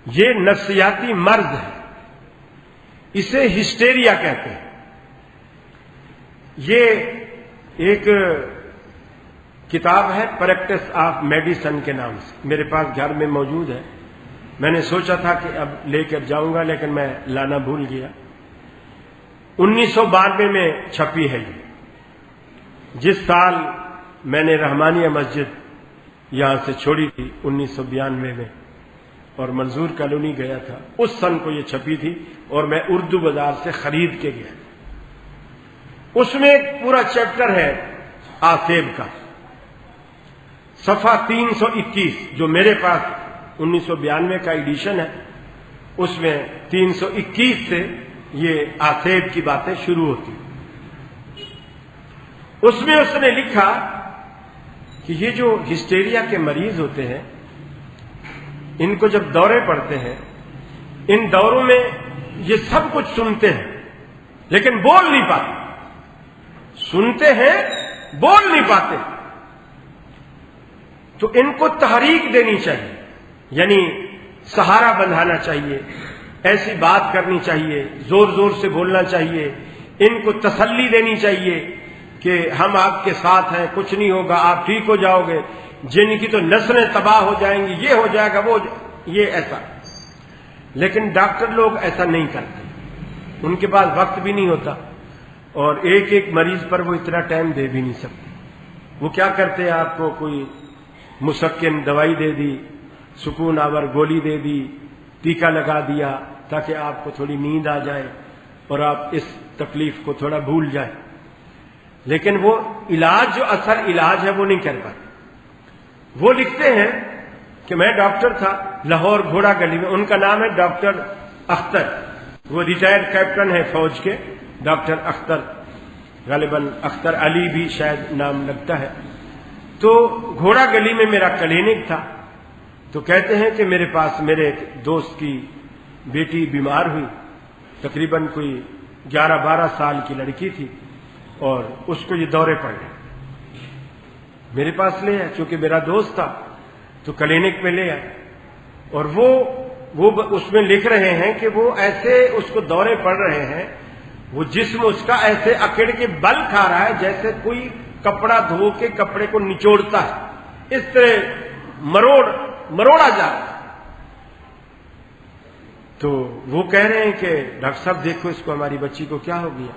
یہ نفسیاتی مرض ہے، اسے ہسٹیریا کہتے ہیں۔ یہ ایک کتاب ہے پریکٹس آف میڈیسن کے نام سے، میرے پاس گھر میں موجود ہے۔ میں نے سوچا تھا کہ اب لے کر جاؤں گا، لیکن میں لانا بھول گیا۔ 1992 میں چھپی ہے یہ۔ جس سال میں نے رحمانیہ مسجد یہاں سے چھوڑی تھی 1992 میں، اور منظور کالونی گیا تھا، اس سن کو یہ چھپی تھی، اور میں اردو بازار سے خرید کے گیا۔ اس میں ایک پورا چیپٹر ہے آسیب کا، صفحہ 321 جو میرے پاس 1992 کا ایڈیشن ہے، اس میں 321 سے یہ آسیب کی باتیں شروع ہوتی۔ اس میں اس نے لکھا کہ یہ جو ہسٹیریا کے مریض ہوتے ہیں، ان کو جب دورے پڑتے ہیں، ان دوروں میں یہ سب کچھ سنتے ہیں لیکن بول نہیں پاتے، سنتے ہیں بول نہیں پاتے، تو ان کو تحریک دینی چاہیے، یعنی سہارا بندھانا چاہیے، ایسی بات کرنی چاہیے، زور زور سے بولنا چاہیے، ان کو تسلی دینی چاہیے کہ ہم آپ کے ساتھ ہیں، کچھ نہیں ہوگا، آپ ٹھیک ہو جاؤ گے، جن کی تو نسلیں تباہ ہو جائیں گی، یہ ہو جائے گا، وہ یہ ایسا۔ لیکن ڈاکٹر لوگ ایسا نہیں کرتے، ان کے پاس وقت بھی نہیں ہوتا، اور ایک ایک مریض پر وہ اتنا ٹائم دے بھی نہیں سکتے۔ وہ کیا کرتے ہیں، آپ کو کوئی مسکن دوائی دے دی، سکون آور گولی دے دی، ٹیکا لگا دیا تاکہ آپ کو تھوڑی نیند آ جائے اور آپ اس تکلیف کو تھوڑا بھول جائیں، لیکن وہ علاج جو اثر علاج ہے وہ نہیں کر پاتے۔ وہ لکھتے ہیں کہ میں ڈاکٹر تھا لاہور گھوڑا گلی میں، ان کا نام ہے ڈاکٹر اختر، وہ ریٹائرڈ کیپٹن ہے فوج کے، ڈاکٹر اختر، غالباً اختر علی بھی شاید نام لگتا ہے۔ تو گھوڑا گلی میں میرا کلینک تھا، تو کہتے ہیں کہ میرے پاس میرے ایک دوست کی بیٹی بیمار ہوئی، تقریباً کوئی 11-12 سال کی لڑکی تھی، اور اس کو یہ دورے پڑ گئے۔ میرے پاس لے آئے، چونکہ میرا دوست تھا تو کلینک میں لے آئے، اور وہ اس میں لکھ رہے ہیں کہ وہ ایسے اس کو دورے پڑ رہے ہیں، وہ جسم اس کا ایسے اکڑ کے بل کھا رہا ہے جیسے کوئی کپڑا دھو کے کپڑے کو نچوڑتا ہے، اس طرح مروڑا جا رہا ہے۔ تو وہ کہہ رہے ہیں کہ ڈاکٹر صاحب دیکھو اس کو، ہماری بچی کو کیا ہو گیا،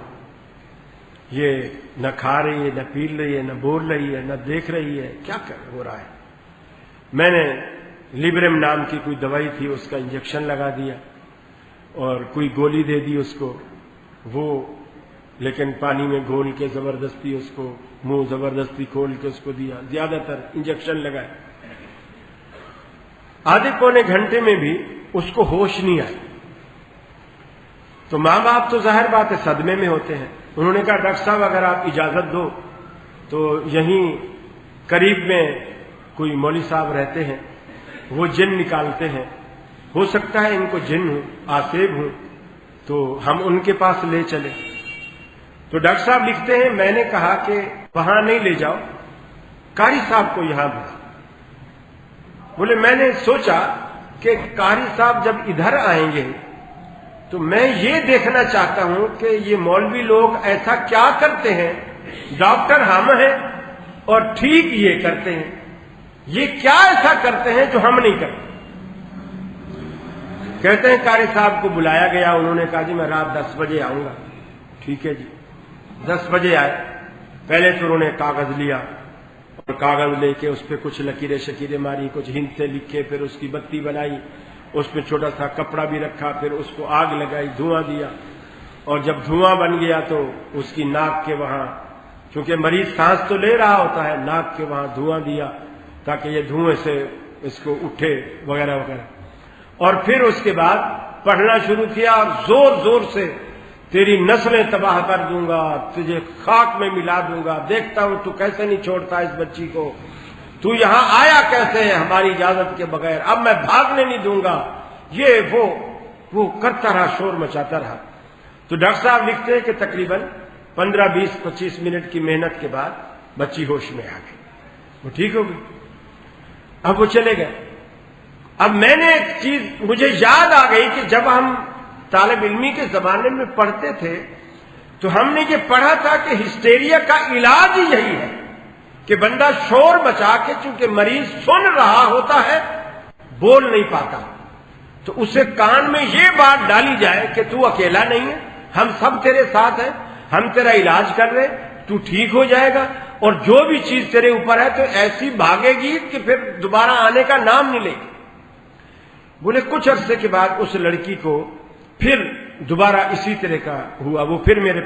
یہ نہ کھا رہی ہے، نہ پی رہی ہے، نہ بول رہی ہے، نہ دیکھ رہی ہے، کیا ہو رہا ہے۔ میں نے لیبرم نام کی کوئی دوائی تھی، اس کا انجیکشن لگا دیا اور کوئی گولی دے دی اس کو، وہ لیکن پانی میں گھول کے زبردستی اس کو منہ زبردستی کھول کے اس کو دیا، زیادہ تر انجیکشن لگائے۔ آدھے پونے گھنٹے میں بھی اس کو ہوش نہیں آئی۔ تو ماں باپ تو ظاہر بات ہے صدمے میں ہوتے ہیں۔ انہوں نے کہا ڈاکٹر صاحب اگر آپ اجازت دو تو یہیں قریب میں کوئی مولوی صاحب رہتے ہیں، وہ جن نکالتے ہیں، ہو سکتا ہے ان کو جن ہوں، آسیب ہوں، تو ہم ان کے پاس لے چلے۔ تو ڈاکٹر صاحب لکھتے ہیں میں نے کہا کہ وہاں نہیں لے جاؤ، قاری صاحب کو یہاں بلا۔ بولے میں نے سوچا کہ قاری صاحب جب ادھر آئیں گے تو میں یہ دیکھنا چاہتا ہوں کہ یہ مولوی لوگ ایسا کیا کرتے ہیں، ڈاکٹر ہم ہیں اور ٹھیک یہ کرتے ہیں، یہ کیا ایسا کرتے ہیں جو ہم نہیں کرتے۔ کہتے ہیں قاری صاحب کو بلایا گیا، انہوں نے کہا جی میں رات 10 بجے آؤں گا۔ ٹھیک ہے جی، 10 بجے آئے۔ پہلے تو انہوں نے کاغذ لیا اور کاغذ لے کے اس پہ کچھ لکیریں شکیریں ماری، کچھ ہند سے لکھے، پھر اس کی بتی بنائی، اس پہ چھوٹا سا کپڑا بھی رکھا، پھر اس کو آگ لگائی، دھواں دیا، اور جب دھواں بن گیا تو اس کی ناک کے وہاں، چونکہ مریض سانس تو لے رہا ہوتا ہے، ناک کے وہاں دھواں دیا تاکہ یہ دھوئیں سے اس کو اٹھے وغیرہ وغیرہ، اور پھر اس کے بعد پڑھنا شروع کیا اور زور زور سے تیری نسلیں تباہ کر دوں گا، تجھے خاک میں ملا دوں گا، دیکھتا ہوں تو کیسے نہیں چھوڑتا اس بچی کو، تو یہاں آیا کیسے ہے ہماری اجازت کے بغیر، اب میں بھاگنے نہیں دوں گا، یہ وہ کرتا رہا، شور مچاتا رہا۔ تو ڈاکٹر صاحب لکھتے ہیں کہ تقریباً 15-20-25 منٹ کی محنت کے بعد بچی ہوش میں آ گئی، وہ ٹھیک ہو گئی۔ اب وہ چلے گئے، اب میں نے ایک چیز مجھے یاد آ گئی کہ جب ہم طالب علمی کے زمانے میں پڑھتے تھے تو ہم نے یہ پڑھا تھا کہ ہسٹیریا کا علاج ہی یہی ہے کہ بندہ شور مچا کے، چونکہ مریض سن رہا ہوتا ہے بول نہیں پاتا، تو اسے کان میں یہ بات ڈالی جائے کہ تو اکیلا نہیں ہے، ہم سب تیرے ساتھ ہیں، ہم تیرا علاج کر رہے، تو ٹھیک ہو جائے گا، اور جو بھی چیز تیرے اوپر ہے تو ایسی بھاگے گی کہ پھر دوبارہ آنے کا نام نہیں لے گی۔ بولے کچھ عرصے کے بعد اس لڑکی کو پھر دوبارہ اسی طرح کا ہوا، وہ پھر میرے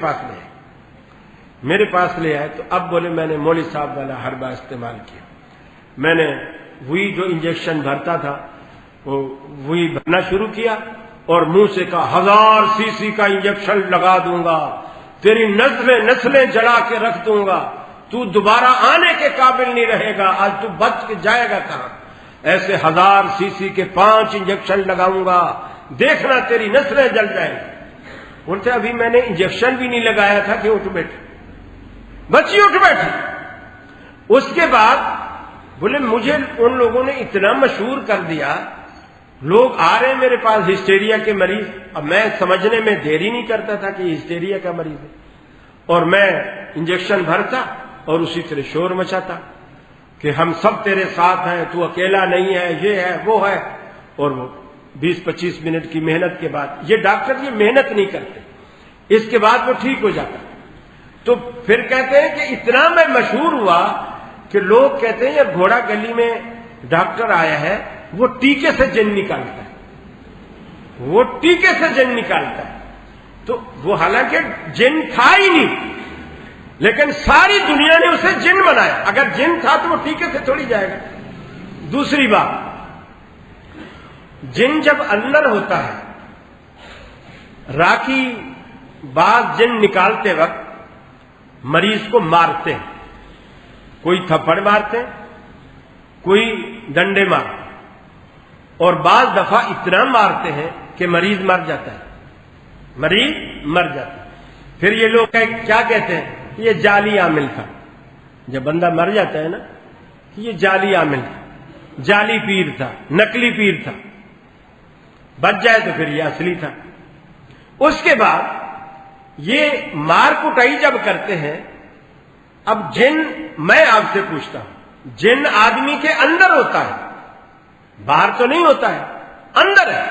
پاس لے آئے، تو اب بولے میں نے مولوی صاحب والا حربہ استعمال کیا، میں نے وہی جو انجیکشن بھرتا تھا وہی بھرنا شروع کیا، اور منہ سے کہا 1000 cc کا انجیکشن لگا دوں گا، تیری نسلیں جلا کے رکھ دوں گا، تو دوبارہ آنے کے قابل نہیں رہے گا، آج تو بچ کے جائے گا کہاں، ایسے 1000 cc کے 5 انجیکشن لگاؤں گا، دیکھنا تیری نسلیں جل جائیں گی۔ بولتے ابھی میں نے انجیکشن بھی نہیں لگایا تھا کہ اٹھ بیٹھی، بچی اٹھ بیٹھی۔ اس کے بعد بولے مجھے ان لوگوں نے اتنا مشہور کر دیا، لوگ آ رہے ہیں میرے پاس ہسٹیریا کے مریض، اب میں سمجھنے میں دیری نہیں کرتا تھا کہ ہسٹیریا کا مریض ہے، اور میں انجیکشن بھرتا اور اسی طرح شور مچاتا کہ ہم سب تیرے ساتھ ہیں، تو اکیلا نہیں ہے، یہ ہے وہ ہے، اور وہ 20-25 منٹ کی محنت کے بعد، یہ ڈاکٹر یہ محنت نہیں کرتے، اس کے بعد وہ ٹھیک ہو جاتا۔ تو پھر کہتے ہیں کہ اتنا میں مشہور ہوا کہ لوگ کہتے ہیں یہ گھوڑا گلی میں ڈاکٹر آیا ہے، وہ ٹیکے سے جن نکالتا ہے، وہ ٹیکے سے جن نکالتا ہے، تو وہ حالانکہ جن تھا ہی نہیں، لیکن ساری دنیا نے اسے جن بنایا، اگر جن تھا تو وہ ٹیکے سے تھوڑی جائے گا۔ دوسری بات، جن جب اندر ہوتا ہے، راکی بعض جن نکالتے وقت مریض کو مارتے ہیں، کوئی تھپڑ مارتے ہیں، کوئی ڈنڈے مارتے ہیں، اور بعض دفعہ اتنا مارتے ہیں کہ مریض مر جاتا ہے، پھر یہ لوگ کیا کہتے ہیں، یہ جعلی عامل تھا، جب بندہ مر جاتا ہے نا یہ جعلی عامل تھا، جعلی پیر تھا، نقلی پیر تھا، بچ جائے تو پھر یہ اصلی تھا۔ اس کے بعد یہ مار کٹائی جب کرتے ہیں، اب جن، میں آپ سے پوچھتا ہوں، جن آدمی کے اندر ہوتا ہے، باہر تو نہیں ہوتا ہے، اندر ہے،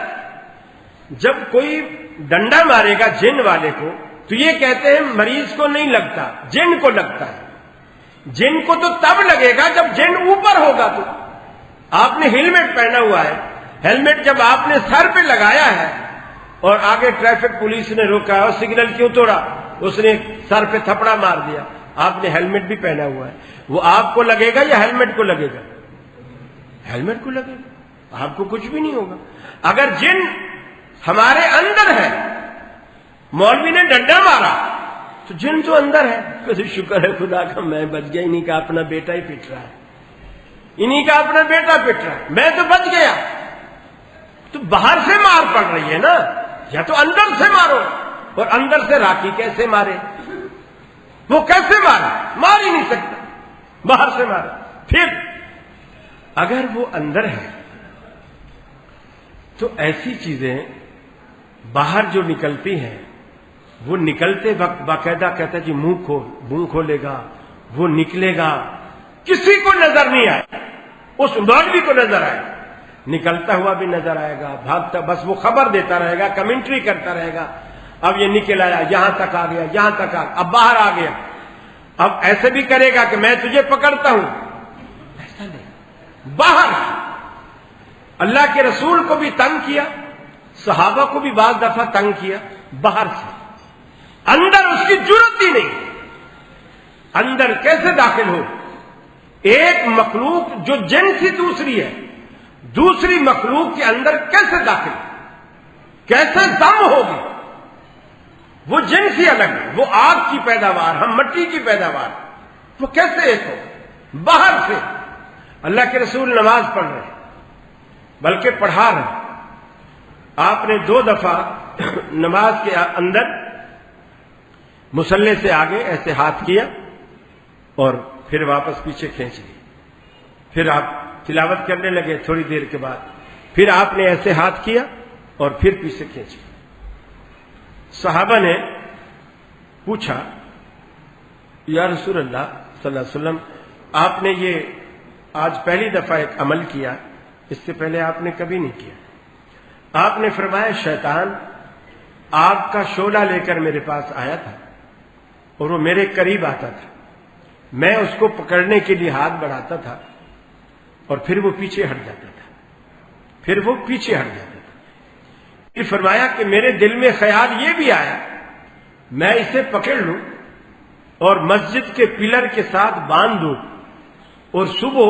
جب کوئی ڈنڈا مارے گا جن والے کو تو یہ کہتے ہیں مریض کو نہیں لگتا، جن کو لگتا ہے، جن کو تو تب لگے گا جب جن اوپر ہوگا۔ تو آپ نے ہیلمٹ پہنا ہوا ہے، ہیلمٹ جب آپ نے سر پہ لگایا ہے اور آگے ٹریفک پولیس نے روکا اور سگنل کیوں توڑا، اس نے سر پہ تھپڑا مار دیا، آپ نے ہیلمٹ بھی پہنا ہوا ہے، وہ آپ کو لگے گا یا ہیلمٹ کو لگے گا؟ ہیلمٹ کو لگے گا، آپ کو کچھ بھی نہیں ہوگا۔ اگر جن ہمارے اندر ہے، مولوی نے ڈنڈا مارا تو جن تو اندر ہے، تو شکر ہے خدا کا میں بچ گیا، انہی کا اپنا بیٹا ہی پٹ رہا ہے، انہی کا اپنا بیٹا پٹ رہا ہے، میں تو بچ گیا۔ تو باہر سے مار پڑ رہی ہے نا، یا تو اندر سے مارو، اور اندر سے راکی کیسے مارے؟ وہ کیسے مارے؟ مار ہی نہیں سکتا، باہر سے مارے۔ پھر اگر وہ اندر ہے تو ایسی چیزیں باہر جو نکلتی ہیں، وہ نکلتے وقت باقاعدہ کہتا ہے جی منہ کھولے گا، وہ نکلے گا، کسی کو نظر نہیں آئے، اس مولوی کو نظر آئے، نکلتا ہوا بھی نظر آئے گا، بھاگتا، بس وہ خبر دیتا رہے گا، کمنٹری کرتا رہے گا، اب یہ نکل آیا، یہاں تک آ گیا، یہاں تک آ گیا، اب باہر آ گیا، اب ایسے بھی کرے گا کہ میں تجھے پکڑتا ہوں، ایسا نہیں، باہر۔ اللہ کے رسول کو بھی تنگ کیا، صحابہ کو بھی بعض دفعہ تنگ کیا، باہر سے، اندر اس کی جرت ہی نہیں، اندر کیسے داخل ہو؟ ایک مخلوق جو جن سے دوسری ہے، دوسری مخلوق کے اندر کیسے داخل، کیسے دم ہوگی؟ وہ جن سے الگ ہے، وہ آگ کی پیداوار، ہم مٹی کی پیداوار، وہ کیسے ایک ہو؟ باہر سے۔ اللہ کے رسول نماز پڑھ رہے ہیں، بلکہ پڑھا رہے ہیں، آپ نے 2 دفعہ نماز کے اندر مصلی سے آگے ایسے ہاتھ کیا اور پھر واپس پیچھے کھینچ لی، پھر آپ تلاوت کرنے لگے، تھوڑی دیر کے بعد پھر آپ نے ایسے ہاتھ کیا اور پھر پیچھے کھینچا۔ صحابہ نے پوچھا یا رسول اللہ صلی اللہ علیہ وسلم، آپ نے یہ آج پہلی دفعہ ایک عمل کیا، اس سے پہلے آپ نے کبھی نہیں کیا۔ آپ نے فرمایا شیطان آگ کا شعلہ لے کر میرے پاس آیا تھا اور وہ میرے قریب آتا تھا، میں اس کو پکڑنے کے لیے ہاتھ بڑھاتا تھا اور پھر وہ پیچھے ہٹ جاتا تھا، پھر فرمایا کہ میرے دل میں خیال یہ بھی آیا میں اسے پکڑ لوں اور مسجد کے پلر کے ساتھ باندھ دوں اور صبح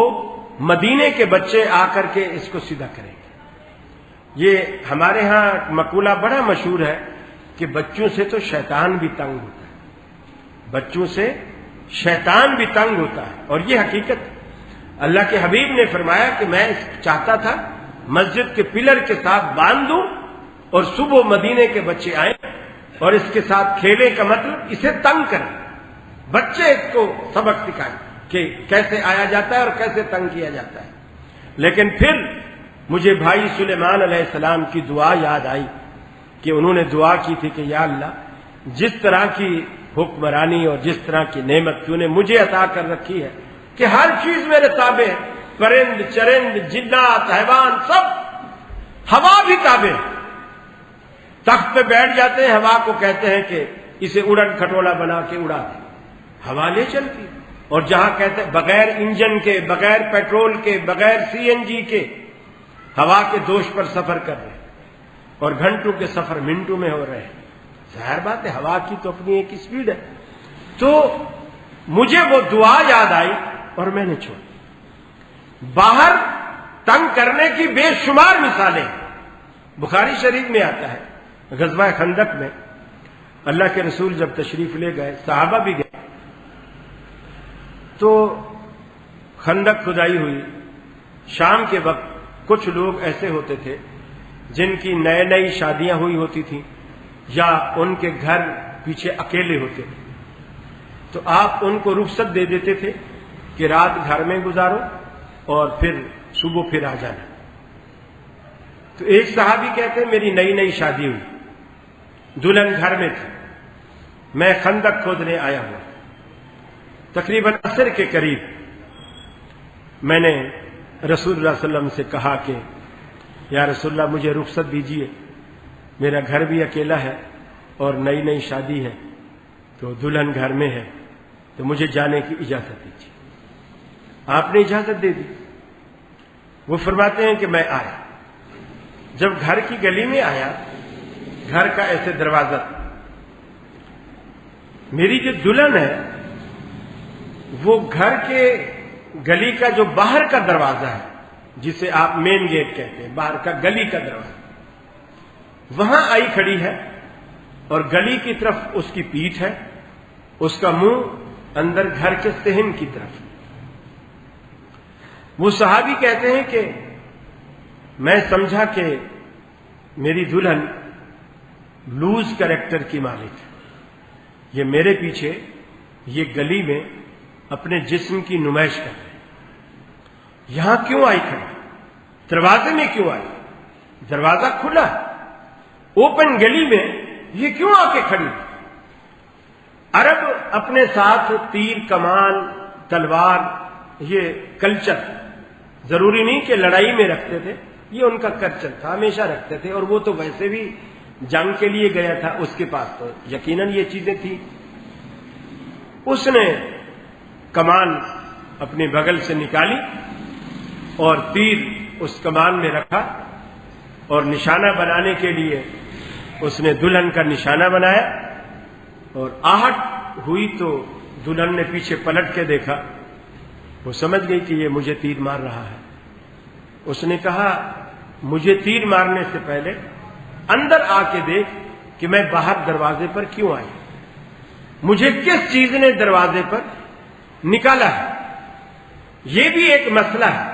مدینے کے بچے آ کر کے اس کو سیدھا کریں گے۔ یہ ہمارے ہاں مقولہ بڑا مشہور ہے کہ بچوں سے تو شیطان بھی تنگ ہوتا ہے، بچوں سے شیطان بھی تنگ ہوتا ہے، اور یہ حقیقت ہے۔ اللہ کے حبیب نے فرمایا کہ میں چاہتا تھا مسجد کے پلر کے ساتھ باندھ دوں اور صبح مدینے کے بچے آئیں اور اس کے ساتھ کھیلے کا مطلب اسے تنگ کریں، بچے اس کو سبق سکھائیں کہ کیسے آیا جاتا ہے اور کیسے تنگ کیا جاتا ہے۔ لیکن پھر مجھے بھائی سلیمان علیہ السلام کی دعا یاد آئی کہ انہوں نے دعا کی تھی کہ یا اللہ، جس طرح کی حکمرانی اور جس طرح کی نعمت تو نے مجھے عطا کر رکھی ہے کہ ہر چیز میرے تابع ہے، پرند چرند جنات حیوان سب، ہوا بھی تابع ہے، تخت پہ بیٹھ جاتے ہیں، ہوا کو کہتے ہیں کہ اسے اڑن کھٹولا بنا کے اڑا دے، ہوا لے چلتی، اور جہاں کہتے ہیں بغیر انجن کے، بغیر پیٹرول کے، بغیر CNG کے ہوا کے دوش پر سفر کر رہے ہیں اور گھنٹوں کے سفر منٹوں میں ہو رہے ہیں۔ ظاہر بات ہے ہوا کی تو اپنی ایک اسپیڈ ہے۔ تو مجھے وہ دعا یاد آئی اور میں نے چھوڑ۔ باہر تنگ کرنے کی بے شمار مثالیں، بخاری شریف میں آتا ہے غزوہ خندق میں اللہ کے رسول جب تشریف لے گئے، صحابہ بھی گئے، تو خندق کھدائی ہوئی۔ شام کے وقت کچھ لوگ ایسے ہوتے تھے جن کی نئی شادیاں ہوئی ہوتی تھیں یا ان کے گھر پیچھے اکیلے ہوتے تھے، تو آپ ان کو رخصت دے دیتے تھے کہ رات گھر میں گزارو اور پھر صبح پھر آ جانا۔ تو ایک صحابی کہتے ہیں میری نئی شادی ہوئی، دلہن گھر میں تھی، میں خندق کھودنے آیا ہوں، تقریباً عصر کے قریب میں نے رسول اللہ صلی اللہ علیہ وسلم سے کہا کہ یا رسول اللہ مجھے رخصت دیجیے، میرا گھر بھی اکیلا ہے اور نئی شادی ہے، تو دلہن گھر میں ہے، تو مجھے جانے کی اجازت دیجیے۔ آپ نے اجازت دے دی۔ وہ فرماتے ہیں کہ میں آیا، جب گھر کی گلی میں آیا، گھر کا ایسے دروازہ تھا، میری جو دلہن ہے وہ گھر کے گلی کا جو باہر کا دروازہ ہے جسے آپ مین گیٹ کہتے ہیں، باہر کا گلی کا دروازہ، وہاں آئی کھڑی ہے اور گلی کی طرف اس کی پیٹھ ہے، اس کا منہ اندر گھر کے صحن کی طرف۔ وہ صحابی کہتے ہیں کہ میں سمجھا کہ میری دلہن لوز کریکٹر کی مالک ہے، یہ میرے پیچھے یہ گلی میں اپنے جسم کی نمائش کر رہے ہیں، یہاں کیوں آئی کھڑی، دروازے میں کیوں آئی، دروازہ کھلا، اوپن گلی میں یہ کیوں آ کے کھڑی۔ عرب اپنے ساتھ تیر کمان تلوار یہ کلچر ضروری نہیں کہ لڑائی میں رکھتے تھے، یہ ان کا کلچر تھا، ہمیشہ رکھتے تھے، اور وہ تو ویسے بھی جنگ کے لیے گیا تھا، اس کے پاس تو یقیناً یہ چیزیں تھیں۔ اس نے کمان اپنے بغل سے نکالی اور تیر اس کمان میں رکھا اور نشانہ بنانے کے لیے اس نے دلہن کا نشانہ بنایا، اور آہٹ ہوئی تو دلہن نے پیچھے پلٹ کے دیکھا، وہ سمجھ گئی کہ یہ مجھے تیر مار رہا ہے۔ اس نے کہا مجھے تیر مارنے سے پہلے اندر آ کے دیکھ کہ میں باہر دروازے پر کیوں آئی، مجھے کس چیز نے دروازے پر نکالا ہے۔ یہ بھی ایک مسئلہ ہے،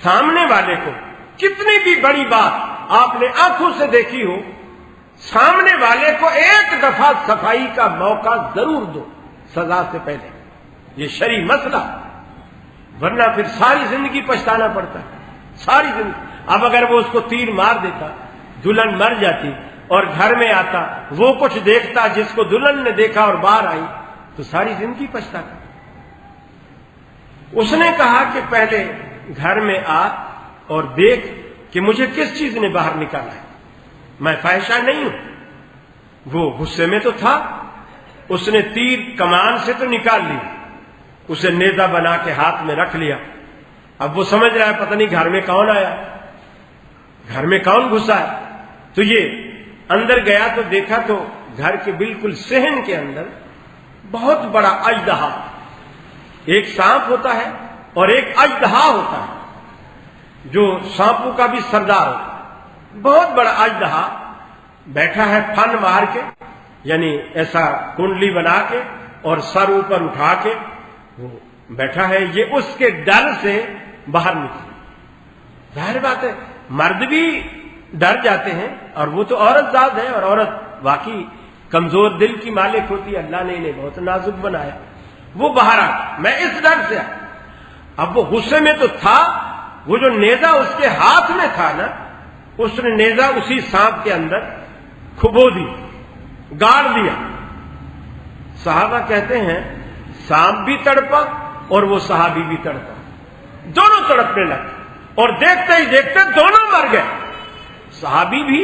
سامنے والے کو کتنی بھی بڑی بات آپ نے آنکھوں سے دیکھی ہو، سامنے والے کو ایک دفعہ صفائی کا موقع ضرور دو سزا سے پہلے، یہ شرعی مسئلہ، ورنہ پھر ساری زندگی پچھتانا پڑتا ہے، ساری زندگی۔ اب اگر وہ اس کو تیر مار دیتا، دلہن مر جاتی اور گھر میں آتا، وہ کچھ دیکھتا جس کو دلہن نے دیکھا اور باہر آئی، تو ساری زندگی پچھتاتا۔ اس نے کہا کہ پہلے گھر میں آ اور دیکھ کہ مجھے کس چیز نے باہر نکالا ہے، میں فاحشہ نہیں ہوں۔ وہ غصے میں تو تھا، اس نے تیر کمان سے تو نکال لی، اسے نیزہ بنا کے ہاتھ میں رکھ لیا۔ اب وہ سمجھ رہا ہے پتہ نہیں گھر میں کون آیا، گھر میں کون گھسا ہے۔ تو یہ اندر گیا تو دیکھا تو گھر کے بالکل صحن کے اندر بہت بڑا اژدہا، ایک سانپ ہوتا ہے اور ایک اژدہا ہوتا ہے جو سانپوں کا بھی سردار ہوتا ہے، بہت بڑا اژدہا بیٹھا ہے پھن مار کے، یعنی ایسا کنڈلی بنا کے اور سر اوپر اٹھا کے وہ بیٹھا ہے۔ یہ اس کے ڈر سے باہر نکلا۔ ظاہر بات ہے مرد بھی ڈر جاتے ہیں، اور وہ تو عورت ذات ہے، اور عورت واقعی کمزور دل کی مالک ہوتی ہے، اللہ نے انہیں بہت نازک بنایا۔ وہ باہر آ، میں اس ڈر سے آیا۔ اب وہ غصے میں تو تھا، وہ جو نیزہ اس کے ہاتھ میں تھا نا، اس نے نیزہ اسی سانپ کے اندر کھبو دی، گاڑ دیا۔ صحابہ کہتے ہیں سانپ بھی تڑپا اور وہ صحابی بھی تڑپا، دونوں تڑپنے لگے، اور دیکھتے ہی دیکھتے دونوں مر گئے، صحابی بھی،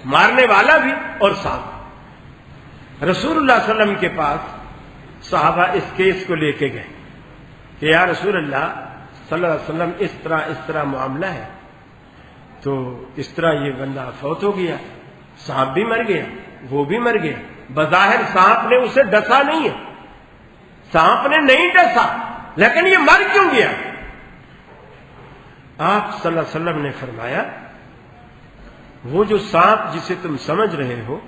مارنے والا بھی، اور سانپ۔ رسول اللہ صلی اللہ علیہ وسلم کے پاس صحابہ اس کیس کو لے کے گئے کہ یا رسول اللہ صلی اللہ علیہ وسلم اس طرح معاملہ ہے، تو اس طرح یہ بندہ فوت ہو گیا، سانپ بھی مر گیا، وہ بھی مر گیا۔ بظاہر سانپ نے اسے ڈسا نہیں ہے، سانپ نے نہیں ڈسا، لیکن یہ مر کیوں گیا؟ آپ صلی اللہ علیہ وسلم نے فرمایا وہ جو سانپ جسے تم سمجھ رہے ہو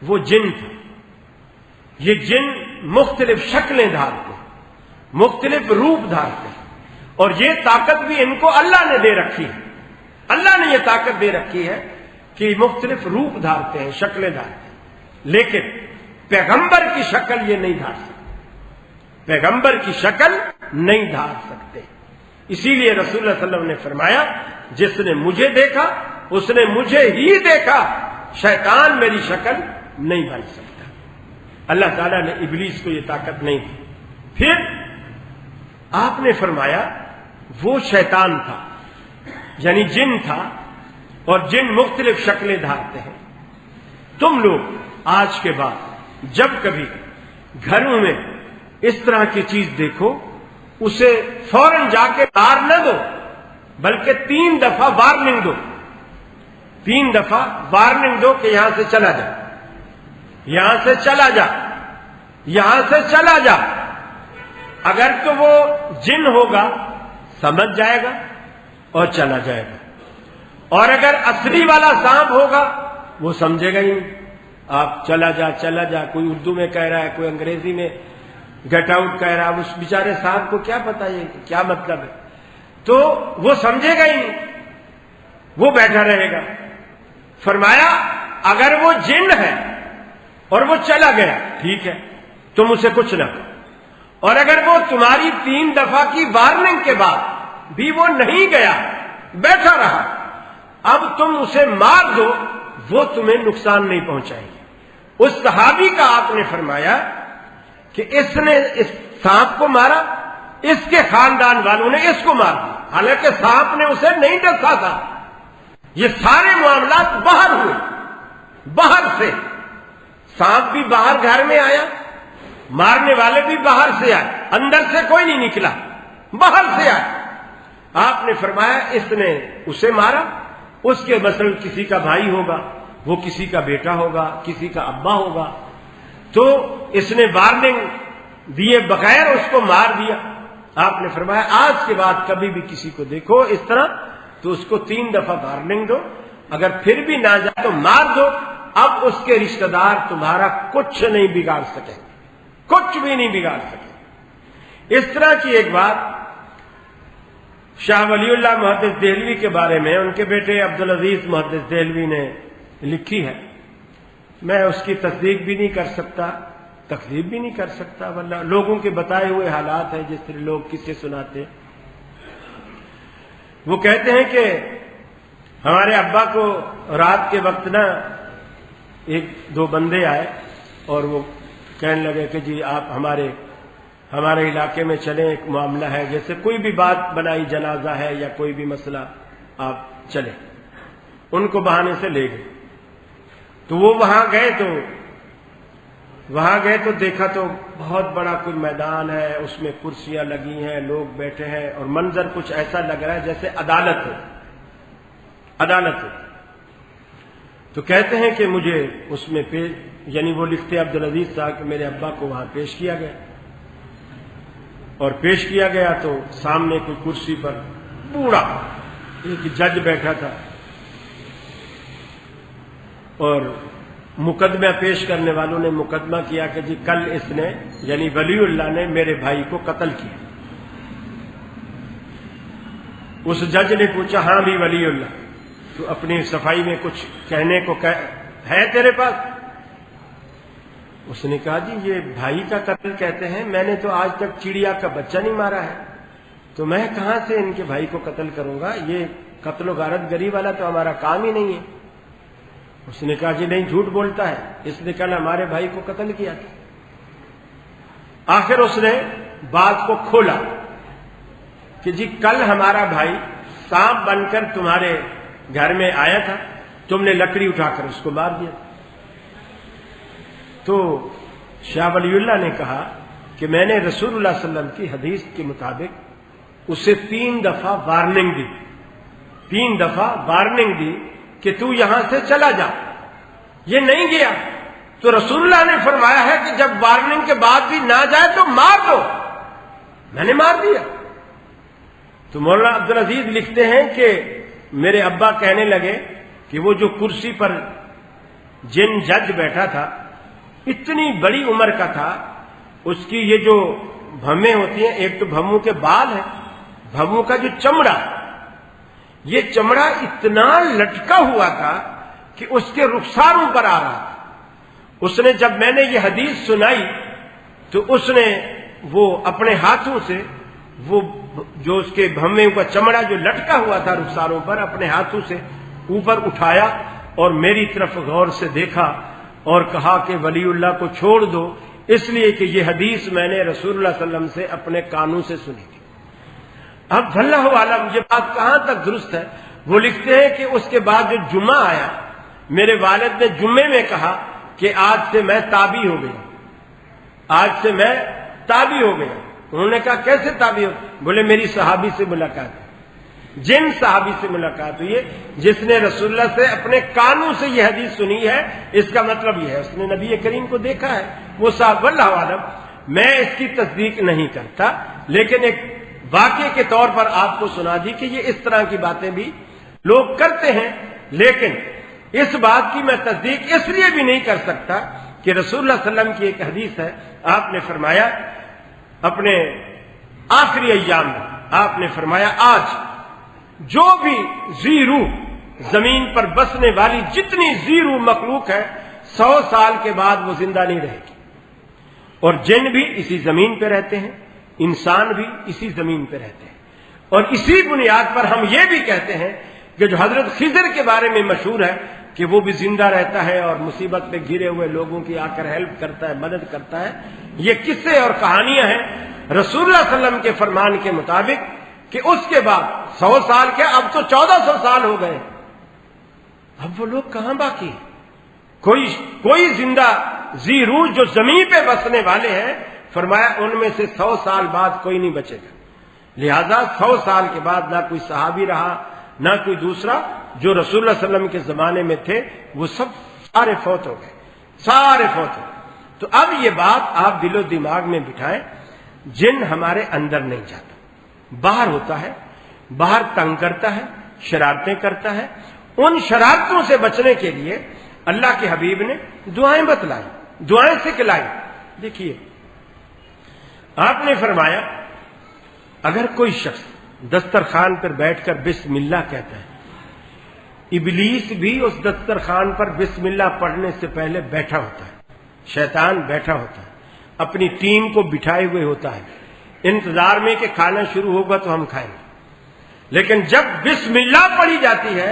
وہ جن تھا۔ یہ جن مختلف شکلیں دھارتے ہیں، مختلف روپ دھارتے ہیں، اور یہ طاقت بھی ان کو اللہ نے دے رکھی ہے۔ اللہ نے یہ طاقت دے رکھی ہے کہ مختلف روپ دھارتے ہیں، شکلیں دھارتے ہیں، لیکن پیغمبر کی شکل یہ نہیں دھار سکتے، پیغمبر کی شکل نہیں دھار سکتے۔ اسی لیے رسول اللہ صلی اللہ علیہ وسلم نے فرمایا جس نے مجھے دیکھا اس نے مجھے ہی دیکھا، شیطان میری شکل نہیں بن سکتا۔ اللہ تعالیٰ نے ابلیس کو یہ طاقت نہیں دی۔ پھر آپ نے فرمایا وہ شیطان تھا، یعنی جن تھا، اور جن مختلف شکلیں دھارتے ہیں۔ تم لوگ آج کے بعد جب کبھی گھروں میں اس طرح کی چیز دیکھو اسے فوراً جا کے مار نہ دو، بلکہ 3 دفعہ وارننگ دو، 3 دفعہ وارننگ دو کہ یہاں سے چلا جا، یہاں سے چلا جا، یہاں سے چلا جا۔ اگر تو وہ جن ہوگا سمجھ جائے گا اور چلا جائے گا، اور اگر اصلی والا سانپ ہوگا وہ سمجھے گا ہی نہیں۔ آپ چلا جا چلا جا، کوئی اردو میں کہہ رہا ہے، کوئی انگریزی میں گیٹ آؤٹ کہہ رہا ہے، اس بیچارے صاحب کو کیا پتا یہ کیا مطلب ہے، تو وہ سمجھے گا ہی نہیں، وہ بیٹھا رہے گا۔ فرمایا اگر وہ جن ہے اور وہ چلا گیا ٹھیک ہے، تم اسے کچھ نہ کرو، اور اگر وہ تمہاری 3 دفعہ کی وارننگ کے بعد بھی وہ نہیں گیا، بیٹھا رہا، اب تم اسے مار دو، وہ تمہیں نقصان نہیں پہنچائے گی۔ اس صحابی کا آپ نے فرمایا کہ اس نے اس سانپ کو مارا، اس کے خاندان والوں نے اس کو مار دیا، حالانکہ سانپ نے اسے نہیں ڈسا تھا۔ یہ سارے معاملات باہر ہوئے، باہر سے، سانپ بھی باہر گھر میں آیا، مارنے والے بھی باہر سے آئے، اندر سے کوئی نہیں نکلا، باہر سے آئے۔ آپ نے فرمایا اس نے اسے مارا، اس کے مثلا کسی کا بھائی ہوگا، وہ کسی کا بیٹا ہوگا، کسی کا ابا ہوگا، تو اس نے وارننگ دیے بغیر اس کو مار دیا۔ آپ نے فرمایا آج کے بعد کبھی بھی کسی کو دیکھو اس طرح تو اس کو 3 دفعہ وارننگ دو، اگر پھر بھی نہ جائے تو مار دو، اب اس کے رشتہ دار تمہارا کچھ نہیں بگاڑ سکیں، کچھ بھی نہیں بگاڑ سکیں۔ اس طرح کی ایک بات شاہ ولی اللہ محدث دہلوی کے بارے میں ان کے بیٹے عبدالعزیز محدث دہلوی نے لکھی ہے، میں اس کی تصدیق بھی نہیں کر سکتا، تکذیب بھی نہیں کر سکتا، واللہ لوگوں کے بتائے ہوئے حالات ہیں، جس طرح لوگ قصے سناتے۔ وہ کہتے ہیں کہ ہمارے ابا کو رات کے وقت نا ایک دو بندے آئے اور وہ کہنے لگے کہ جی آپ ہمارے علاقے میں چلیں، ایک معاملہ ہے، جیسے کوئی بھی بات بنائی، جنازہ ہے یا کوئی بھی مسئلہ، آپ چلیں۔ ان کو بہانے سے لے گئے تو وہ وہاں گئے تو دیکھا تو بہت بڑا کوئی میدان ہے، اس میں کرسیاں لگی ہیں، لوگ بیٹھے ہیں، اور منظر کچھ ایسا لگ رہا ہے جیسے عدالت ہو۔ تو کہتے ہیں کہ مجھے اس میں یعنی وہ لکھتے عبدالعزیز صاحب کہ میرے ابا کو وہاں پیش کیا گیا، اور پیش کیا گیا تو سامنے کوئی کرسی پر بوڑھا ایک جج بیٹھا تھا، اور مقدمہ پیش کرنے والوں نے مقدمہ کیا کہ جی کل اس نے یعنی ولی اللہ نے میرے بھائی کو قتل کیا۔ اس جج نے پوچھا ہاں بھی ولی اللہ، تو اپنی صفائی میں کچھ کہنے کو ہے تیرے پاس؟ اس نے کہا جی یہ بھائی کا قتل کہتے ہیں، میں نے تو آج تک چڑیا کا بچہ نہیں مارا ہے، تو میں کہاں سے ان کے بھائی کو قتل کروں گا؟ یہ قتل و غارت گری والا تو ہمارا کام ہی نہیں ہے۔ اس نے کہا جی نہیں، جھوٹ بولتا ہے، اس نے کل ہمارے بھائی کو قتل کیا تھا۔ آخر اس نے بات کو کھولا کہ جی کل ہمارا بھائی سانپ بن کر تمہارے گھر میں آیا تھا، تم نے لکڑی اٹھا کر اس کو مار دیا۔ تو شاہ ولی اللہ نے کہا کہ میں نے رسول اللہ صلی اللہ علیہ وسلم کی حدیث کے مطابق اسے 3 دفعہ وارننگ دی کہ تو یہاں سے چلا جا، یہ نہیں گیا، تو رسول اللہ نے فرمایا ہے کہ جب وارننگ کے بعد بھی نہ جائے تو مار دو، میں نے مار دیا۔ تو مولانا عبدالعزیز لکھتے ہیں کہ میرے ابا کہنے لگے کہ وہ جو کرسی پر جن جج بیٹھا تھا اتنی بڑی عمر کا تھا، اس کی یہ جو بھمیں ہوتی ہیں، ایک تو بھموں کے بال ہیں، بھموں کا جو چمڑا، یہ چمڑا اتنا لٹکا ہوا تھا کہ اس کے رخساروں پر آ رہا تھا۔ اس نے جب میں نے یہ حدیث سنائی تو اس نے وہ اپنے ہاتھوں سے وہ جو اس کے بھمیں کا چمڑا جو لٹکا ہوا تھا رخساروں پر، اپنے ہاتھوں سے اوپر اٹھایا اور میری طرف غور سے دیکھا اور کہا کہ ولی اللہ کو چھوڑ دو، اس لیے کہ یہ حدیث میں نے رسول اللہ صلی اللہ علیہ وسلم سے اپنے کانوں سے سنی تھی۔ اب اللہ عالم یہ بات کہاں تک درست ہے؟ وہ لکھتے ہیں کہ اس کے بعد جو جمعہ آیا، میرے والد نے جمعے میں کہا کہ آج سے میں تابع ہو گیا، انہوں نے کہا کیسے تابع ہو؟ بولے میری صحابی سے ملاقات، جن صحابی سے ملاقات ہوئی ہے جس نے رسول اللہ سے اپنے کانوں سے یہ حدیث سنی ہے، اس کا مطلب یہ ہے اس نے نبی کریم کو دیکھا ہے۔ وہ صاحب اللہ عالم، میں اس کی تصدیق نہیں کرتا، لیکن ایک واقعے کے طور پر آپ کو سنا دی کہ یہ اس طرح کی باتیں بھی لوگ کرتے ہیں، لیکن اس بات کی میں تصدیق اس لیے بھی نہیں کر سکتا کہ رسول اللہ صلی اللہ علیہ وسلم کی ایک حدیث ہے، آپ نے فرمایا اپنے آخری ایام میں آپ نے فرمایا آج جو بھی ذی روح زمین پر بسنے والی جتنی ذی روح مخلوق ہے 100 سال کے بعد وہ زندہ نہیں رہے گی، اور جن بھی اسی زمین پہ رہتے ہیں، انسان بھی اسی زمین پہ رہتے ہیں، اور اسی بنیاد پر ہم یہ بھی کہتے ہیں کہ جو حضرت خضر کے بارے میں مشہور ہے کہ وہ بھی زندہ رہتا ہے اور مصیبت میں گھرے ہوئے لوگوں کی آ کر ہیلپ کرتا ہے، مدد کرتا ہے، یہ قصے اور کہانیاں ہیں رسول اللہ صلی اللہ علیہ وسلم کے فرمان کے مطابق کہ اس کے بعد 100 سال کے اب تو 1400 سال ہو گئے، اب وہ لوگ کہاں باقی ہیں؟ کوئی زندہ ذی روح جو زمین پہ بسنے والے ہیں، فرمایا ان میں سے 100 سال بعد کوئی نہیں بچے گا۔ لہذا 100 سال کے بعد نہ کوئی صحابی رہا نہ کوئی دوسرا جو رسول اللہ صلی اللہ علیہ وسلم کے زمانے میں تھے، وہ سب سارے فوت ہو گئے۔ تو اب یہ بات آپ دل و دماغ میں بٹھائیں، جن ہمارے اندر نہیں جاتا، باہر ہوتا ہے، باہر تنگ کرتا ہے، شرارتیں کرتا ہے، ان شرارتوں سے بچنے کے لیے اللہ کے حبیب نے دعائیں بتلائی، دعائیں سکھلائی۔ دیکھیے آپ نے فرمایا اگر کوئی شخص دسترخوان پر بیٹھ کر بسم اللہ کہتا ہے، ابلیس بھی اس دسترخوان پر بسم اللہ پڑھنے سے پہلے بیٹھا ہوتا ہے، شیطان بیٹھا ہوتا ہے، اپنی ٹیم کو بٹھائے ہوئے ہوتا ہے، انتظار میں کہ کھانا شروع ہوگا تو ہم کھائیں گے، لیکن جب بسم اللہ پڑھی جاتی ہے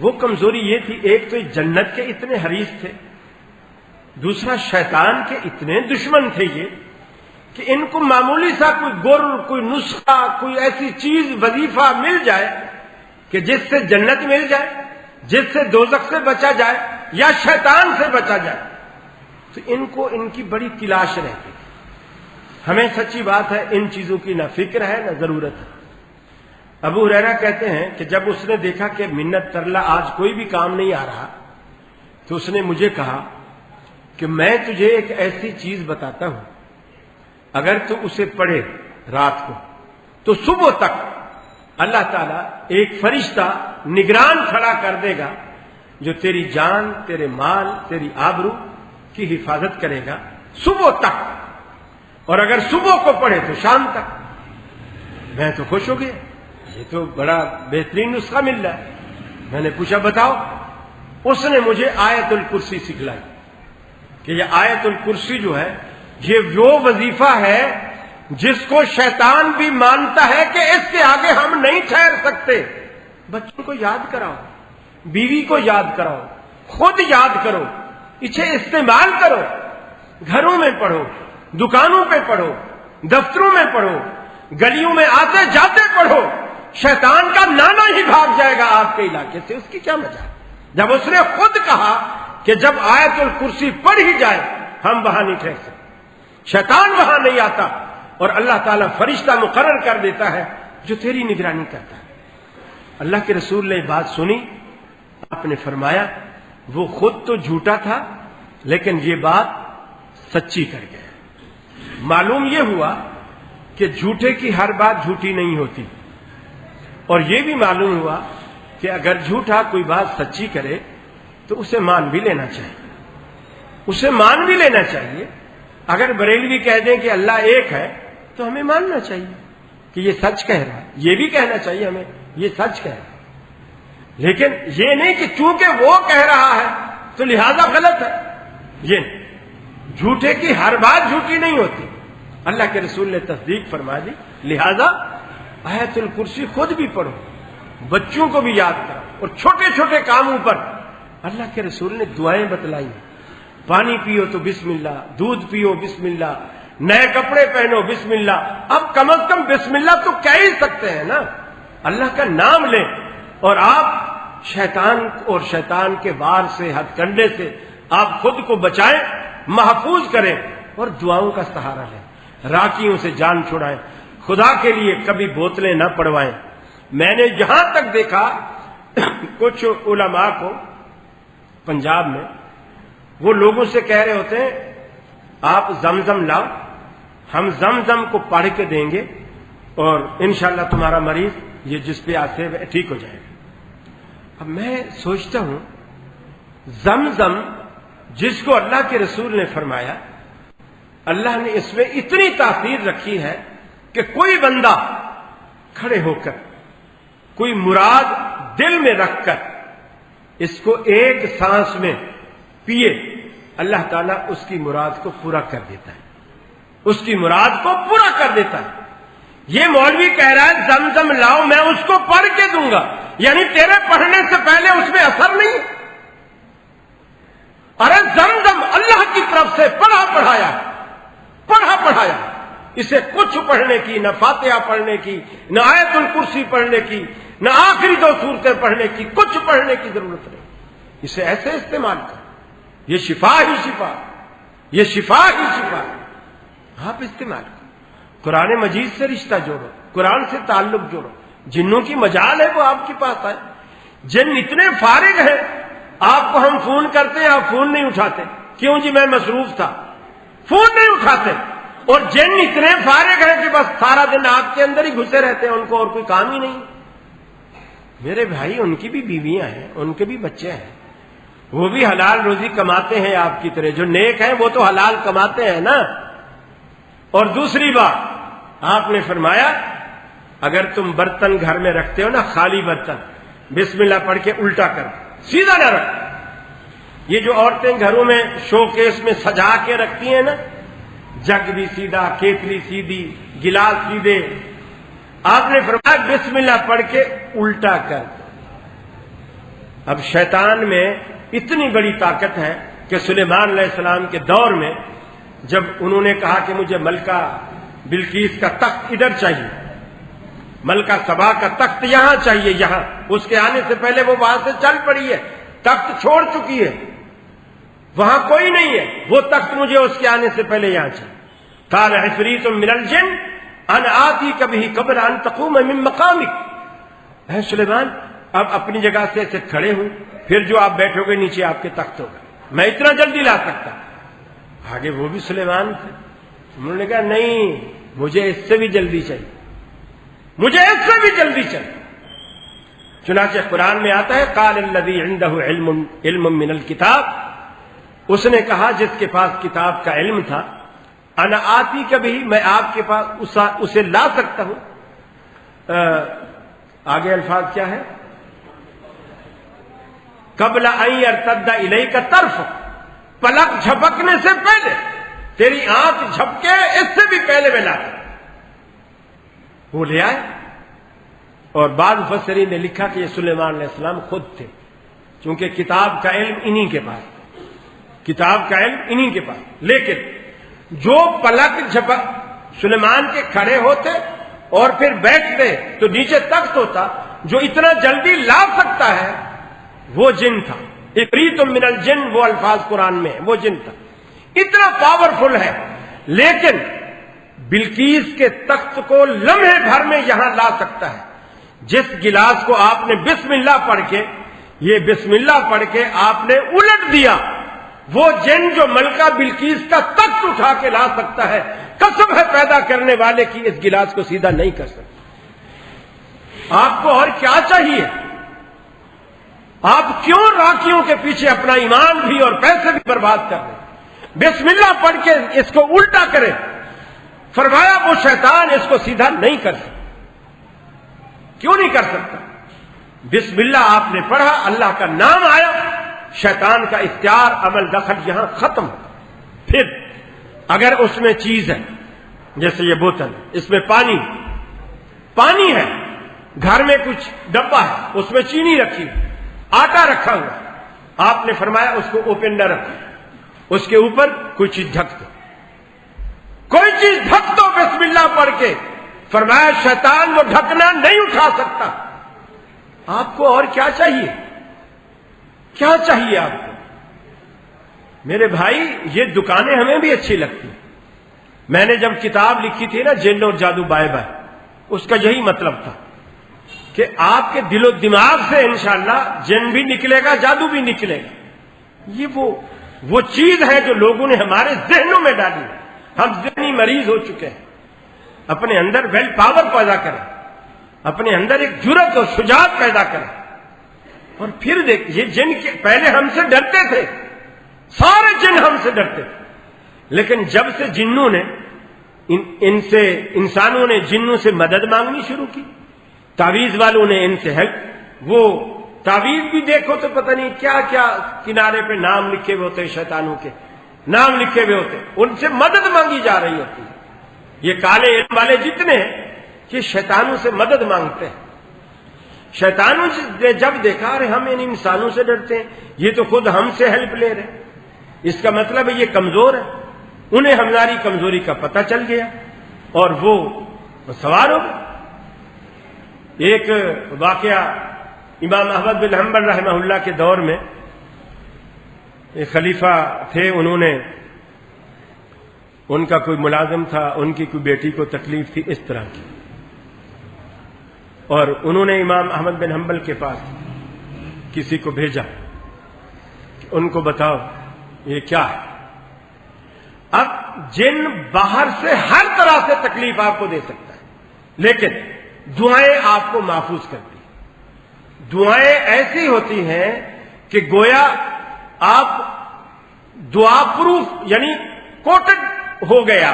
وہ کمزوری یہ تھی، ایک تو جنت کے اتنے حریص تھے، دوسرا شیطان کے اتنے دشمن تھے یہ کہ ان کو معمولی سا کوئی گر، کوئی نسخہ، کوئی ایسی چیز، وظیفہ مل جائے کہ جس سے جنت مل جائے، جس سے دوزخ سے بچا جائے یا شیطان سے بچا جائے، تو ان کو ان کی بڑی تلاش رہتی۔ ہمیں سچی بات ہے ان چیزوں کی نہ فکر ہے نہ ضرورت ہے۔ ابو ہریرہ کہتے ہیں کہ جب اس نے دیکھا کہ منت ترلا آج کوئی بھی کام نہیں آ رہا، تو اس نے مجھے کہا کہ میں تجھے ایک ایسی چیز بتاتا ہوں، اگر تو اسے پڑھے رات کو تو صبح تک اللہ تعالیٰ ایک فرشتہ نگران کھڑا کر دے گا جو تیری جان، تیرے مال، تیری آبرو کی حفاظت کرے گا صبح تک، اور اگر صبح کو پڑھے تو شام تک۔ میں تو خوش ہو گیا، یہ تو بڑا بہترین نسخہ مل رہا ہے۔ میں نے پوچھا بتاؤ، اس نے مجھے آیت الکرسی سکھلائی کہ یہ آیت الکرسی جو ہے یہ وہ وظیفہ ہے جس کو شیطان بھی مانتا ہے کہ اس کے آگے ہم نہیں ٹھہر سکتے۔ بچوں کو یاد کراؤ، بیوی کو یاد کراؤ، خود یاد کرو، اسے استعمال کرو، گھروں میں پڑھو، دکانوں پہ پڑھو، دفتروں میں پڑھو، گلیوں میں آتے جاتے پڑھو، شیطان کا نانا ہی بھاگ جائے گا آپ کے علاقے سے۔ اس کی کیا مزہ؟ جب اس نے خود کہا کہ جب آیت الکرسی پڑھ ہی جائے ہم وہاں نہیں ٹھہر سکتے، شیطان وہاں نہیں آتا، اور اللہ تعالیٰ فرشتہ مقرر کر دیتا ہے جو تیری نگرانی کرتا ہے۔ اللہ کے رسول نے بات سنی، آپ نے فرمایا وہ خود تو جھوٹا تھا لیکن یہ بات سچی کر گیا۔ معلوم یہ ہوا کہ جھوٹے کی ہر بات جھوٹی نہیں ہوتی، اور یہ بھی معلوم ہوا کہ اگر جھوٹا کوئی بات سچی کرے تو اسے مان بھی لینا چاہیے، اسے مان بھی لینا چاہیے۔ اگر بریلوی کہہ دیں کہ اللہ ایک ہے تو ہمیں ماننا چاہیے کہ یہ سچ کہہ رہا ہے، یہ بھی کہنا چاہیے ہمیں یہ سچ کہہ رہا ہے، لیکن یہ نہیں کہ چونکہ وہ کہہ رہا ہے تو لہذا غلط ہے۔ یہ جھوٹے کی ہر بات جھوٹی نہیں ہوتی، اللہ کے رسول نے تصدیق فرما دی، لہذا آیت الکرسی خود بھی پڑھو، بچوں کو بھی یاد کرو، اور چھوٹے چھوٹے کاموں پر اللہ کے رسول نے دعائیں بتلائی۔ پانی پیو تو بسم اللہ، دودھ پیو بسم اللہ، نئے کپڑے پہنو بسم اللہ۔ اب کم از کم بسم اللہ تو کہہ ہی سکتے ہیں نا، اللہ کا نام لیں، اور آپ شیطان اور شیطان کے وار سے، ہتھ کنڈے سے آپ خود کو بچائیں، محفوظ کریں، اور دعاؤں کا سہارا لیں، راکیوں سے جان چھڑائیں، خدا کے لیے کبھی بوتلیں نہ پڑوائیں۔ میں نے جہاں تک دیکھا کچھ علماء کو پنجاب میں وہ لوگوں سے کہہ رہے ہوتے ہیں آپ زمزم لاؤ، ہم زمزم کو پڑھ کے دیں گے اور انشاءاللہ تمہارا مریض یہ جس پہ آتے ہیں ٹھیک ہو جائے گا۔ اب میں سوچتا ہوں زمزم جس کو اللہ کے رسول نے فرمایا، اللہ نے اس میں اتنی تاثیر رکھی ہے کہ کوئی بندہ کھڑے ہو کر کوئی مراد دل میں رکھ کر اس کو ایک سانس میں پیے، اللہ تعالیٰ اس کی مراد کو پورا کر دیتا ہے، اس کی مراد کو پورا کر دیتا ہے۔ یہ مولوی کہہ رہا ہے زمزم لاؤ میں اس کو پڑھ کے دوں گا، یعنی تیرے پڑھنے سے پہلے اس میں اثر نہیں ہے۔ ارے زمزم اللہ کی طرف سے پڑھایا، اسے کچھ پڑھنے کی، نہ فاتحہ پڑھنے کی، نہ آیت الکرسی پڑھنے کی، نہ آخری 2 سورتیں پڑھنے کی، کچھ پڑھنے کی ضرورت نہیں، اسے ایسے استعمال کر، یہ شفا ہی شفا، یہ شفا ہی شفا، آپ استعمال کرو۔ قرآن مجید سے رشتہ جوڑو، قرآن سے تعلق جوڑو، جنوں کی مجال ہے وہ آپ کے پاس آئے۔ جن اتنے فارغ ہیں، آپ کو ہم فون کرتے ہیں آپ فون نہیں اٹھاتے، کیوں جی میں مصروف تھا، فون نہیں اٹھاتے۔ اور جن اتنے فارغ ہیں کہ بس سارا دن آپ کے اندر ہی گھسے رہتے ہیں، ان کو اور کوئی کام ہی نہیں۔ میرے بھائی ان کی بھی بیویاں ہیں، ان کے بھی بچے ہیں، وہ بھی حلال روزی کماتے ہیں آپ کی طرح، جو نیک ہیں وہ تو حلال کماتے ہیں نا۔ اور دوسری بات آپ نے فرمایا اگر تم برتن گھر میں رکھتے ہو نا، خالی برتن، بسم اللہ پڑھ کے الٹا کر سیدھا نہ رکھ۔ یہ جو عورتیں گھروں میں شو کیس میں سجا کے رکھتی ہیں نا، جگ بھی سیدھا، کیتلی سیدھی، گلاس سیدھے، آپ نے فرمایا بسم اللہ پڑھ کے الٹا کر۔ اب شیطان میں اتنی بڑی طاقت ہے کہ سلیمان علیہ السلام کے دور میں جب انہوں نے کہا کہ مجھے ملکہ بلقیس کا تخت ادھر چاہیے، ملکہ سبا کا تخت یہاں چاہیے، یہاں، اس کے آنے سے پہلے وہ وہاں سے چل پڑی ہے، تخت چھوڑ چکی ہے، وہاں کوئی نہیں ہے، وہ تخت مجھے اس کے آنے سے پہلے یہاں چاہیے۔ قال عفریت من الجن ان آتیک بہ قبل ان تقوم من مقامک، اے سلیمان اب اپنی جگہ سے ایسے کھڑے ہوں، پھر جو آپ بیٹھو گے نیچے آپ کے تخت ہوگا، میں اتنا جلدی لا سکتا۔ آگے وہ بھی سلیمان تھے، انہوں نے کہا نہیں، مجھے اس سے بھی جلدی چاہیے، مجھے اس سے بھی جلدی چاہیے۔ چنانچہ قرآن میں آتا ہے قال الذی عندہ علم من الکتاب، اس نے کہا جس کے پاس کتاب کا علم تھا، انا آتی کبھی، میں آپ کے پاس اسے لا سکتا ہوں۔ آگے الفاظ کیا ہے؟ قبل ان یرتد الیک طرف، پلک جھپکنے سے پہلے، تیری آنکھ جھپکے اس سے بھی پہلے میں لا سکتا۔ وہ لے آئے، اور بعض مفسرین نے لکھا کہ یہ سلیمان علیہ السلام خود تھے، چونکہ کتاب کا علم انہی کے پاس، کتاب کا علم انہی کے پاس۔ لیکن جو پلک جھپک سلیمان کے کھڑے ہوتے اور پھر بیٹھتے تو نیچے تخت ہوتا، جو اتنا جلدی لا سکتا ہے وہ جن تھا۔ عفریت من الجن، وہ الفاظ قرآن میں ہے، وہ جن تھا، اتنا پاورفل ہے۔ لیکن بلقیس کے تخت کو لمحے بھر میں یہاں لا سکتا ہے۔ جس گلاس کو آپ نے بسم اللہ پڑھ کے، یہ بسم اللہ پڑھ کے آپ نے الٹ دیا، وہ جن جو ملکہ بلقیس کا تخت اٹھا کے لا سکتا ہے، قسم ہے پیدا کرنے والے کی، اس گلاس کو سیدھا نہیں کر سکتا۔ آپ کو اور کیا چاہیے؟ آپ کیوں راکیوں کے پیچھے اپنا ایمان بھی اور پیسے بھی برباد کر رہے ہیں؟ بسم اللہ پڑھ کے اس کو الٹا کرے، فرمایا وہ شیطان اس کو سیدھا نہیں کر سکتا۔ کیوں نہیں کر سکتا؟ بسم اللہ آپ نے پڑھا، اللہ کا نام آیا، شیطان کا اختیار، عمل دخل یہاں ختم ہو۔ پھر اگر اس میں چیز ہے، جیسے یہ بوتل، اس میں پانی ہے، گھر میں کچھ ڈبہ ہے، اس میں چینی رکھی، آٹا رکھا ہوا، آپ نے فرمایا اس کو اوپن نہ رکھو، اس کے اوپر کوئی چیز ڈھک دو، کوئی چیز ڈھک دو بسم اللہ پڑھ کے، فرمایا شیطان وہ ڈھکنا نہیں اٹھا سکتا۔ آپ کو اور کیا چاہیے؟ کیا چاہیے آپ کو؟ میرے بھائی یہ دکانیں ہمیں بھی اچھی لگتی ہیں۔ میں نے جب کتاب لکھی تھی نا جن اور جادو بائے بائے، اس کا یہی مطلب تھا کہ آپ کے دل و دماغ سے انشاءاللہ جن بھی نکلے گا، جادو بھی نکلے گا۔ یہ وہ چیز ہے جو لوگوں نے ہمارے ذہنوں میں ڈالی ہے۔ ہم ذہنی مریض ہو چکے ہیں۔ اپنے اندر ویل پاور پیدا کریں، اپنے اندر ایک جرأت اور شجاعت پیدا کریں۔ اور پھر دیکھ، یہ جن کے پہلے ہم سے ڈرتے تھے، سارے جن ہم سے ڈرتے تھے، لیکن جب سے جنوں نے انسانوں نے جنوں سے مدد مانگنی شروع کی، تعویذ والوں نے ان سے ہیلپ، وہ تعویذ بھی دیکھو تو پتہ نہیں کیا کیا کنارے پہ نام لکھے ہوئے ہوتے، شیطانوں کے نام لکھے ہوئے ہوتے، ان سے مدد مانگی جا رہی ہوتی ہے۔ یہ کالے علم والے جتنے ہیں یہ شیطانوں سے مدد مانگتے ہیں۔ شیطانوں نے جب دیکھا ارے ہم ان انسانوں سے ڈرتے ہیں، یہ تو خود ہم سے ہیلپ لے رہے ہیں، اس کا مطلب ہے یہ کمزور ہے۔ انہیں ہماری کمزوری کا پتہ چل گیا اور وہ سوار ہو گئے۔ ایک واقعہ امام احمد بن حنبل رحمہ اللہ کے دور میں ایک خلیفہ تھے، انہوں نے، ان کا کوئی ملازم تھا، ان کی کوئی بیٹی کو تکلیف تھی اس طرح کی، اور انہوں نے امام احمد بن حنبل کے پاس کسی کو بھیجا کہ ان کو بتاؤ یہ کیا ہے۔ اب جن باہر سے ہر طرح سے تکلیف آپ کو دے سکتا ہے، لیکن دعائیں آپ کو محفوظ کرتی ہیں۔ دعائیں ایسی ہوتی ہیں کہ گویا آپ دعا پروف، یعنی کوٹڈ ہو گیا،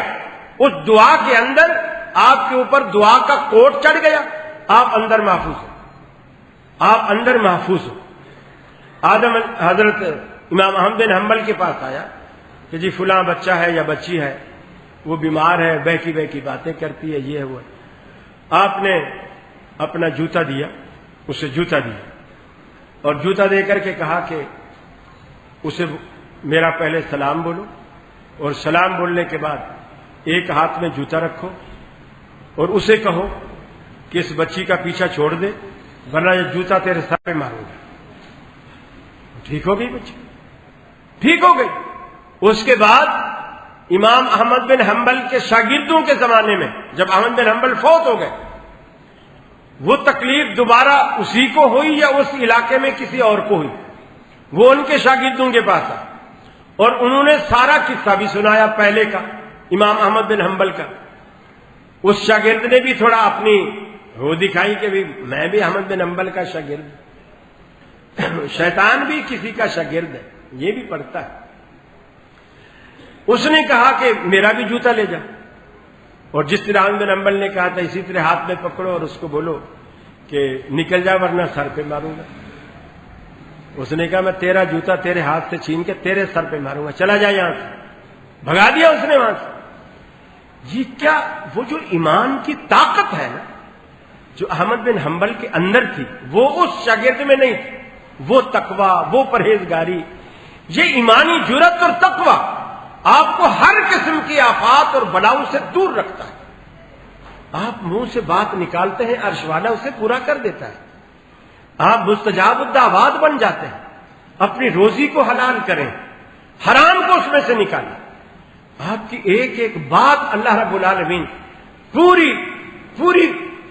اس دعا کے اندر آپ کے اوپر دعا کا کوٹ چڑھ گیا، آپ اندر محفوظ ہو، آپ اندر محفوظ ہو۔ آدم حضرت امام احمد بن حنبل کے پاس آیا کہ جی فلاں بچہ ہے یا بچی ہے، وہ بیمار ہے، بہکی بہکی باتیں کرتی ہے، یہ ہے وہ ہے۔ آپ نے اپنا جوتا دیا، اسے جوتا دیا، اور جوتا دے کر کے کہا کہ اسے میرا پہلے سلام بولو، اور سلام بولنے کے بعد ایک ہاتھ میں جوتا رکھو اور اسے کہو کہ اس بچی کا پیچھا چھوڑ دے ورنہ یہ جوتا تیرے سر پہ ماروں گا۔ ٹھیک ہو گئی بچی، ٹھیک ہو گئی۔ اس کے بعد امام احمد بن حنبل کے شاگردوں کے زمانے میں جب احمد بن حنبل فوت ہو گئے، وہ تکلیف دوبارہ اسی کو ہوئی یا اس علاقے میں کسی اور کو ہوئی، وہ ان کے شاگردوں کے پاس آئے اور انہوں نے سارا قصہ بھی سنایا پہلے کا امام احمد بن حنبل کا۔ اس شاگرد نے بھی تھوڑا اپنی وہ دکھائی کہ بھی میں بھی احمد بن حنبل کا شاگرد، شیطان بھی کسی کا شاگرد ہے، یہ بھی پڑھتا ہے۔ اس نے کہا کہ میرا بھی جوتا لے جا، اور جس طرح احمد بن حنبل نے کہا تھا اسی طرح ہاتھ میں پکڑو اور اس کو بولو کہ نکل جا ورنہ سر پہ ماروں گا۔ اس نے کہا میں تیرا جوتا تیرے ہاتھ سے چھین کے تیرے سر پہ ماروں گا، چلا جا یہاں سے۔ بھگا دیا اس نے وہاں سے۔ یہ کیا وہ جو ایمان کی طاقت ہے نا جو احمد بن حنبل کے اندر تھی وہ اس شاگرد میں نہیں تھی، وہ تقوی، وہ پرہیزگاری، یہ ایمانی جرأت اور تقوی آپ کو ہر قسم کی آفات اور بلاؤں سے دور رکھتا ہے۔ آپ منہ سے بات نکالتے ہیں عرش والا اسے پورا کر دیتا ہے، آپ مستجاب الدعوات بن جاتے ہیں۔ اپنی روزی کو حلال کریں، حرام کو اس میں سے نکالیں۔ آپ کی ایک ایک بات اللہ رب العالمین پوری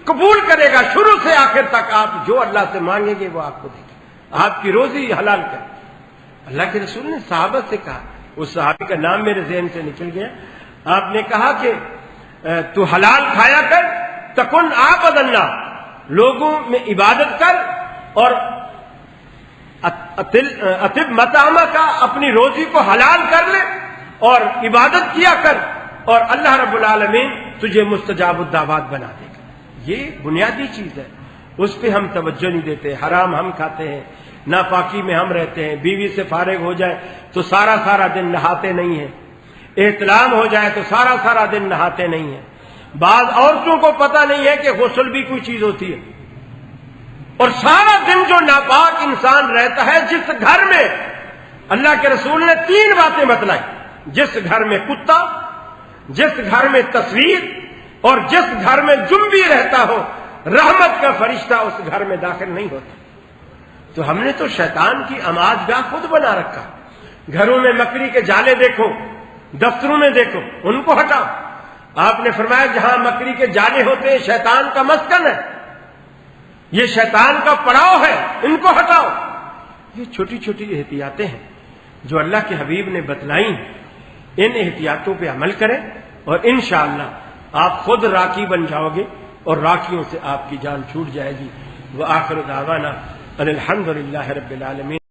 قبول کرے گا، شروع سے آخر تک۔ آپ جو اللہ سے مانگیں گے وہ آپ کو دے گا۔ آپ کی روزی حلال کریں۔ اللہ کے رسول نے صحابہ سے کہا، اس صحابی کا نام میرے ذہن سے نکل گیا، آپ نے کہا کہ تو حلال کھایا کر، تکن عابد اللہ، لوگوں میں عبادت کر، اور اطب مطعمہ کا، اپنی روزی کو حلال کر لے اور عبادت کیا کر، اور اللہ رب العالمین تجھے مستجاب الدعوات بنا دے گا۔ یہ بنیادی چیز ہے، اس پہ ہم توجہ نہیں دیتے۔ حرام ہم کھاتے ہیں، ناپاکی میں ہم رہتے ہیں، بیوی سے فارغ ہو جائے تو سارا دن نہاتے نہیں ہیں، احتلام ہو جائے تو سارا دن نہاتے نہیں ہیں۔ بعض عورتوں کو پتہ نہیں ہے کہ غسل بھی کوئی چیز ہوتی ہے، اور سارا دن جو ناپاک انسان رہتا ہے، جس گھر میں اللہ کے رسول نے 3 باتیں بتلائی، جس گھر میں کتا، جس گھر میں تصویر، اور جس گھر میں جنبی رہتا ہو، رحمت کا فرشتہ اس گھر میں داخل نہیں ہوتا۔ تو ہم نے تو شیطان کی آماج گاہ خود بنا رکھا۔ گھروں میں مکڑی کے جالے دیکھو، دفتروں میں دیکھو، ان کو ہٹاؤ۔ آپ نے فرمایا جہاں مکڑی کے جالے ہوتے ہیں شیطان کا مسکن ہے، یہ شیطان کا پڑاؤ ہے، ان کو ہٹاؤ۔ یہ چھوٹی چھوٹی احتیاطیں ہیں جو اللہ کے حبیب نے بتلائی ہیں، ان احتیاطوں پہ عمل کریں اور انشاءاللہ آپ خود راکی بن جاؤ گے اور راکیوں سے آپ کی جان چھوٹ جائے گی۔ وآخر دعوانا ان الحمد للہ رب العالمین۔